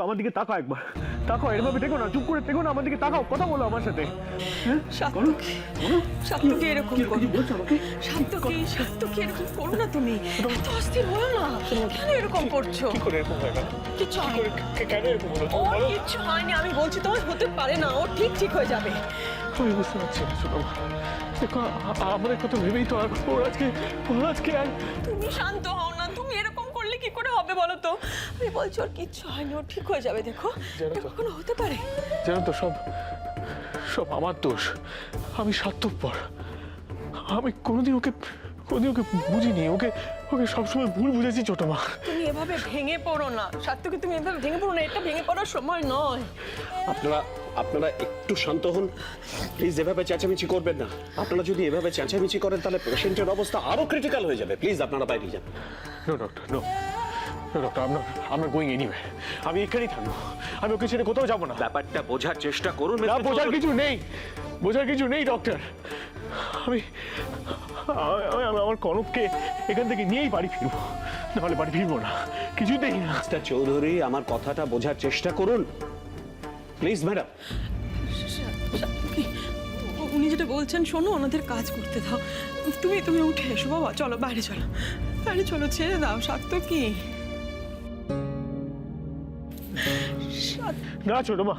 আমার দিকে তাকাও একবার, তাকাও, এরভাবে দেখো না, চুপ করে দেখো না, আমার দিকে তাকাও, কথা বলো আমার সাথে। সাত্তকে এরকম সাত্তকে এরকম করো না তুমি, এত অস্থির হলো না, কেন এরকম করছো? কি করে এরকম হয় না? কিচ্ছু কি করে কেন এরকম হলো? তুমি ওর বলো। কিচ্ছু হয়নি, আমি বলছি তোমার হতে পারে না, ও ঠিক হয়ে যাবে। আমি বুঝতে পারছি না ছোট মা, দেখো আমাদের কথা ভেবেই তো আর ওর আজকে আর তুমি শান্ত হও না, তুমি এরকম করলে কি করে হবে বলো তো? আমি বলছি ওর কিচ্ছু হয়নি, ও ঠিক হয়ে যাবে। দেখো এটা কখনো হতে পারে? জানো তো সব আমার দোষ, আমি স্বার্থপর, আমি কোনোদিন ওকে বুঝিনি, ওকে সবসময় ভুল বুঝেছি ছোট মা। তুমি এভাবে ভেঙে পড়ো না সাত্তকে, তুমি এভাবে ভেঙে পড়ো না, এটা ভেঙে পড়ার সময় নয়। আপনারা একটু শান্ত হন প্লিজ, এভাবে চেঁচামেচি করবেন না। আপনারা যদি এভাবে চেঁচামেচি করেন তাহলে পেশেন্টের অবস্থা আরো ক্রিটিক্যাল হয়ে যাবে। প্লিজ আপনারা বাইরে যান। নো ডক্টর, নো ডক্টর, আমরা গোয়িং এনিওয়ে, আমি এখানেই থাকবো, আমি ওকে ছেড়ে কোথাও যাবো না। ব্যাপারটা বোঝার চেষ্টা করুন। না, বোঝার কিছু নেই ডক্টর, আমি আমার কনককে এখান থেকে নিয়েই বাড়ি ফিরবো, নাহলে বাড়ি ফিরবো না, কিছুতেই না। মিস্টার চৌধুরী আমার কথাটা বোঝার চেষ্টা করুন প্লিজ। ম্যাডাম উনি যেটা বলছেন শোনো, ওনাদের কাজ করতে দাও। তুমি উঠে এসো বাবা, চলো বাইরে চলো, ছেড়ে দাও। সাত্তকি না ছোট মা,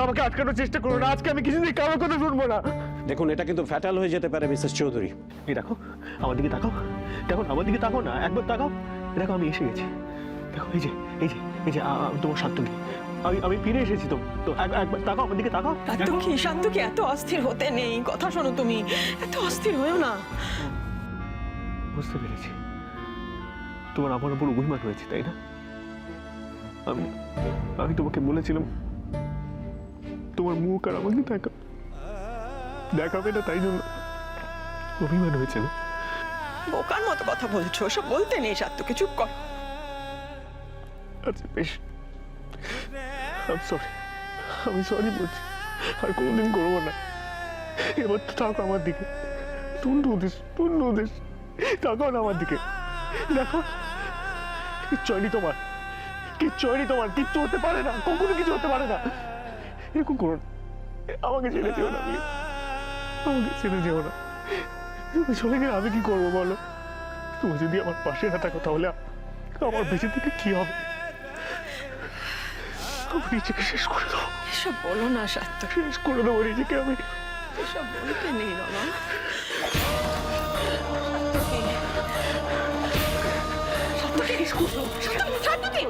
আমাকে আটকানোর চেষ্টা করো না, আজকে আমি কিছুতেই কারোর কথা শুনবো না। দেখুন এটা কিন্তু ফ্যাটাল হয়ে যেতে পারে মিসেস চৌধুরী। এই দেখো আমার দিকে তাকাও, দেখো আমার দিকে তাকাও না, একবার তাকাও, দেখো আমি এসে গেছি, দেখো এই যে তোমার সাত্তকি, আমি ফিরে এসেছি। তো একবার তাকাও আমার দিকে, তাকাও। সাত্তকি এত অস্থির হতে নেই, কথা শোনো, তুমি এত অস্থির হয়েও না। বুঝতে পেরেছি তোমার আমার উপর অভিমান হয়েছে, তাই না? আমি তোমাকে বলেছিলাম তোমার মুখ আর আমাকে দেখাবে না, তাই জন্য অভিমান হয়েছে না? বোকার মতো কথা বলছো, ওসব বলতে নেই সাত্তকি, চুপ কর। আচ্ছা বেশ, আমি সরি বলছি, আর কোনোদিন করবো না। এবার তো থাকো আমার দিকে, তুন্ড উদেশ তাকাও না আমার দিকে, দেখো কিচ্ছু হয়নি তোমার, কিচ্ছু হতে পারে না, কখনো কিছু হতে পারে না। এরকম করো না, আমাকে ছেড়ে যেও না, আমাকে ছেড়ে যেও না। তুমি চলে গেলে আমি কি করবো বলো? তুমি যদি আমার পাশে না থাকো তাহলে আমার বেঁচে থেকে কি হবে? আমি নিজেকে শেষ করে দেবো। এসব বলো না সাত্তকি, শেষ করে দেবো নিজেকে আমি। এসব বলতে নেই বাবা। সাত্তকি